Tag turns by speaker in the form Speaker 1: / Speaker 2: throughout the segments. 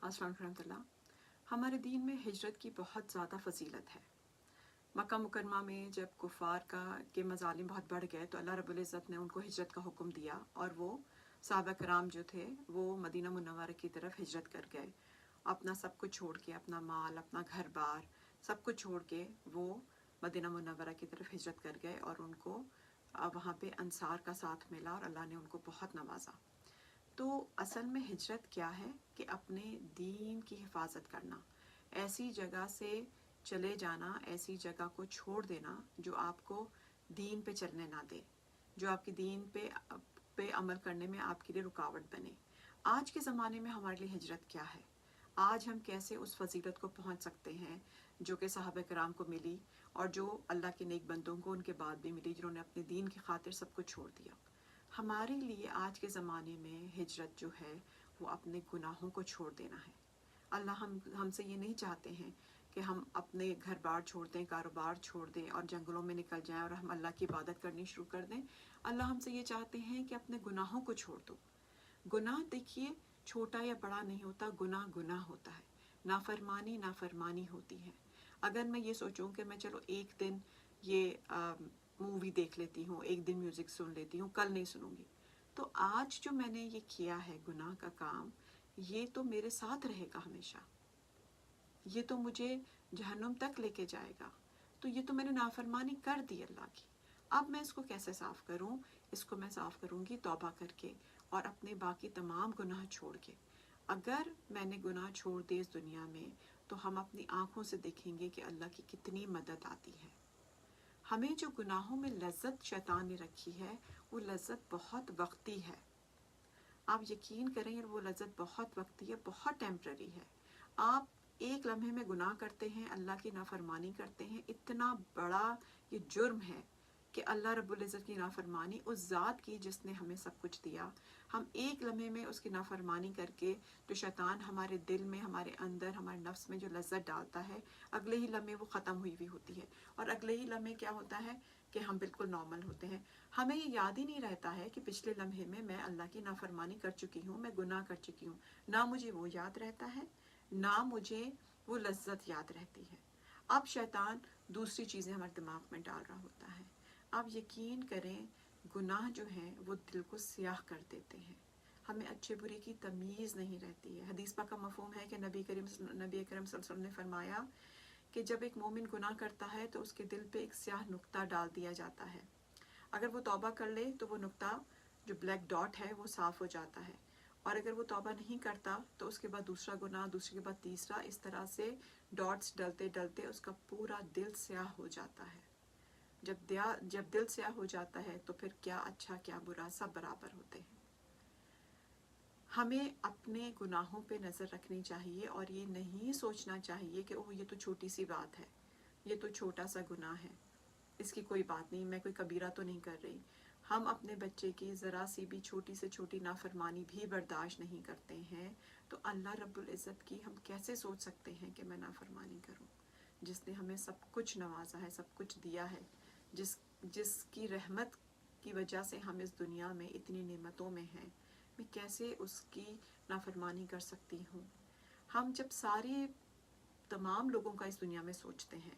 Speaker 1: अस्सलाम रहमतुल्लाह। हमारे दीन में हिजरत की बहुत ज़्यादा फजीलत है। मक्का मुकरमा में जब कुफ़ार के मज़ालिम बहुत बढ़ गए तो अल्लाह रब्बुल इज़्ज़त ने उनको हिजरत का हुक्म दिया और वो सहाबा कराम जो थे वो मदीना मुनव्वरा की तरफ हिजरत कर गए। अपना सब कुछ छोड़ के, अपना माल, अपना घर बार सब कुछ छोड़ के वो मदीना मुनव्वरा की तरफ हिजरत कर गए और उनको वहाँ पे अंसार का साथ मिला और अल्लाह ने उनको बहुत नवाजा। तो असल में हिजरत क्या है कि अपने दीन की हिफाजत करना, ऐसी जगह से चले जाना, ऐसी जगह को छोड़ देना जो आपको दीन पे चलने ना दे, जो आपके दीन पे अमल करने में आपके लिए रुकावट बने। आज के ज़माने में हमारे लिए हिजरत क्या है? आज हम कैसे उस फजीलत को पहुंच सकते हैं जो कि सहाबा कराम को मिली और जो अल्लाह के नेक बंदों को उनके बाद भी मिली, जिन्होंने अपने दीन की खातिर सब कुछ छोड़ दिया। हमारे लिए आज के ज़माने में हिजरत जो है वो अपने गुनाहों को छोड़ देना है। अल्लाह हमसे ये नहीं चाहते हैं कि हम अपने घर बार छोड़ दें, कारोबार छोड़ दें और जंगलों में निकल जाएं और हम अल्लाह की इबादत करनी शुरू कर दें। अल्लाह हमसे ये चाहते हैं कि अपने गुनाहों को छोड़ दो। गुनाह देखिए छोटा या बड़ा नहीं होता, गुनाह गुनाह होता है, नाफरमानी नाफरमानी होती है। अगर मैं ये सोचूं कि मैं चलो एक दिन ये मूवी देख लेती हूँ, एक दिन म्यूज़िक सुन लेती हूँ, कल नहीं सुनूंगी, तो आज जो मैंने ये किया है गुनाह का काम, ये तो मेरे साथ रहेगा हमेशा, ये तो मुझे जहन्नुम तक लेके जाएगा। तो ये तो मैंने नाफरमानी कर दी अल्लाह की। अब मैं इसको कैसे साफ़ करूँ? इसको मैं साफ़ करूँगी तौबा करके और अपने बाकी तमाम गुनाह छोड़ के। अगर मैंने गुनाह छोड़ दिए इस दुनिया में तो हम अपनी आँखों से देखेंगे कि अल्लाह की कितनी मदद आती है। हमें जो गुनाहों में लज्जत शैतान ने रखी है वो लज्जत बहुत वक्ती है। आप यकीन करें वो लज्जत बहुत वक्ती है, बहुत टेम्पररी है। आप एक लम्हे में गुनाह करते हैं, अल्लाह की नाफरमानी करते हैं, इतना बड़ा ये जुर्म है कि अल्लाह रब्बुल इज़्ज़त की नाफरमानी उस ज़ात की जिसने हमें सब कुछ दिया। हम एक लम्हे में उसकी नाफरमानी करके जो शैतान हमारे दिल में, हमारे अंदर, हमारे नफ्स में जो लज्जत डालता है, अगले ही लम्हे वो ख़त्म हुई हुई होती है और अगले ही लम्हे क्या होता है कि हम बिल्कुल नॉर्मल होते हैं। हमें ये याद ही नहीं रहता है कि पिछले लम्हे में मैं अल्लाह की नाफरमानी कर चुकी हूँ, मैं गुनाह कर चुकी हूँ। ना मुझे वो याद रहता है, ना मुझे वो लज्जत याद रहती है। अब शैतान दूसरी चीज़ें हमारे दिमाग में डाल रहा होता है। आप यकीन करें गुनाह जो हैं वो दिल को स्याह कर देते हैं, हमें अच्छे बुरे की तमीज़ नहीं रहती है। हदीस पाक का मफ़हूम है कि नबी अकरम सल्लल्लाहु अलैहि वसल्लम ने फरमाया कि जब एक मोमिन गुनाह करता है तो उसके दिल पे एक स्याह नुक्ता डाल दिया जाता है। अगर वो तौबा कर ले तो वो नुक्ता जो ब्लैक डॉट है वो साफ़ हो जाता है, और अगर वो तौबा नहीं करता तो उसके बाद दूसरा गुनाह, दूसरे के बाद तीसरा, इस तरह से डॉट्स डलते डलते उसका पूरा दिल स्याह हो जाता है। जब दिल स्याह हो जाता है तो फिर क्या अच्छा क्या बुरा सब बराबर होते हैं। हमें अपने गुनाहों पे नज़र रखनी चाहिए और ये नहीं सोचना चाहिए कि ओह ये तो छोटी सी बात है, ये तो छोटा सा गुनाह है, इसकी कोई बात नहीं, मैं कोई कबीरा तो नहीं कर रही। हम अपने बच्चे की ज़रा सी भी छोटी से छोटी नाफरमानी भी बर्दाश्त नहीं करते हैं तो अल्लाह रब्बुल इज़्ज़त की हम कैसे सोच सकते हैं कि मैं नाफरमानी करूं, जिसने हमें सब कुछ नवाजा है, सब कुछ दिया है, जिसकी रहमत की वजह से हम इस दुनिया में इतनी नेमतों में हैं, मैं कैसे उसकी नाफरमानी कर सकती हूँ। हम जब सारे तमाम लोगों का इस दुनिया में सोचते हैं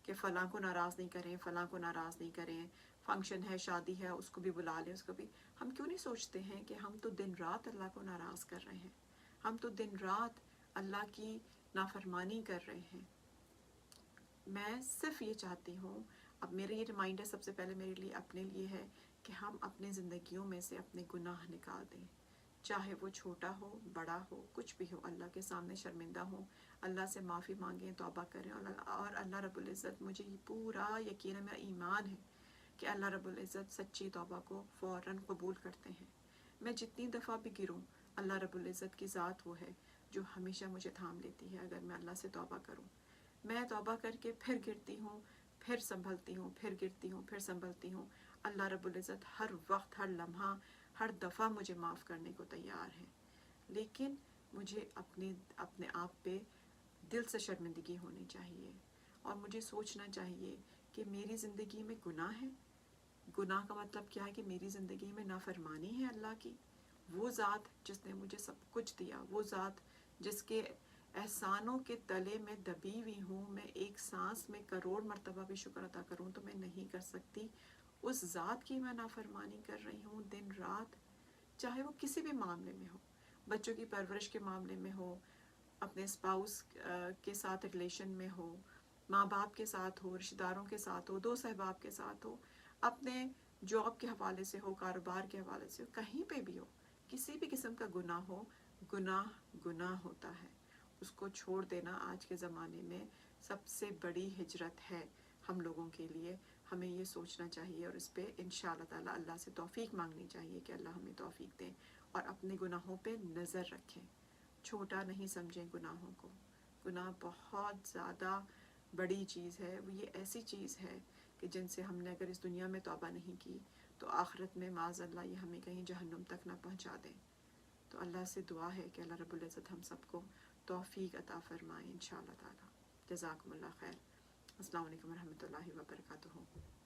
Speaker 1: कि फ़लाँ को नाराज़ नहीं करें, फ़लाँ को नाराज़ नहीं करें, फंक्शन है, शादी है, उसको भी बुला लें, उसको भी, हम क्यों नहीं सोचते हैं कि हम तो दिन रात अल्लाह को नाराज़ कर रहे हैं, हम तो दिन रात अल्लाह की नाफरमानी कर रहे हैं। मैं सिर्फ ये चाहती हूँ, अब मेरे ये रिमाइंडर सबसे पहले मेरे लिए अपने लिए है कि हम अपनी ज़िंदगियों में से अपने गुनाह निकाल दें, चाहे वो छोटा हो, बड़ा हो, कुछ भी हो, अल्लाह के सामने शर्मिंदा हो, अल्लाह से माफ़ी मांगें, तौबा करें। और अल्लाह रब्बुल इज़्ज़त, मुझे ये पूरा यकीन है, मेरा ईमान है कि अल्लाह रब्बुल इज़्ज़त सच्ची तौबा को फ़ौरन कबूल करते हैं। मैं जितनी दफ़ा भी गिरूं, अल्लाह रब्बुल इज़्ज़त की ज़ात वो है जो हमेशा मुझे थाम लेती है अगर मैं अल्लाह से तौबा करूं। मैं तौबा करके फिर गिरती हूँ, फिर संभलती हूँ, फिर गिरती हूँ, फिर संभलती हूँ। अल्लाह रब्बुल इज़्ज़त हर वक्त, हर लम्हा, हर दफ़ा मुझे माफ़ करने को तैयार है। लेकिन मुझे अपने आप पे दिल से शर्मिंदगी होनी चाहिए और मुझे सोचना चाहिए कि मेरी ज़िंदगी में गुनाह है। गुनाह का मतलब क्या है कि मेरी ज़िंदगी में नाफरमानी है अल्लाह की। वो ज़ात जिसने मुझे सब कुछ दिया, वो ज़ात جس کے احسانوں کے تلے میں دبی ہوئی ہوں، میں ایک سانس میں کروڑ مرتبہ بھی شکر ادا کروں تو میں نہیں کر سکتی، اس ذات کی میں نافرمانی کر رہی ہوں دن رات، چاہے وہ کسی بھی معاملے میں ہو، بچوں کی پرورش کے معاملے میں ہو، اپنے اسپاؤس کے ساتھ ریلیشن میں ہو، ماں باپ کے ساتھ ہو، رشتہ داروں کے ساتھ ہو، دوست احباب کے ساتھ ہو، اپنے جاب کے حوالے سے ہو، کاروبار کے حوالے سے ہو، کہیں پہ بھی ہو، کسی بھی قسم کا گناہ ہو، گناہ گناہ ہوتا ہے، اس کو چھوڑ دینا آج کے زمانے میں سب سے بڑی ہجرت ہے ہم لوگوں کے لیے۔ ہمیں یہ سوچنا چاہیے اور اس پہ انشاءاللہ تعالی اللہ سے توفیق مانگنی چاہیے کہ اللہ ہمیں توفیق دیں اور اپنے گناہوں پہ نظر رکھیں، چھوٹا نہیں سمجھیں گناہوں کو۔ گناہ بہت زیادہ بڑی چیز ہے، وہ یہ ایسی چیز ہے کہ جن سے ہم نے اگر اس دنیا میں توبہ نہیں کی تو آخرت میں معاذ اللہ یہ ہمیں کہیں جہنم تک نہ پہنچا دیں۔ تو اللہ سے دعا ہے کہ اللہ رب العزت ہم سب کو توفیق عطا فرمائے انشاءاللہ تعالی۔ جزاکم اللہ خیر۔ السلام علیکم ورحمۃ اللہ وبرکاتہ۔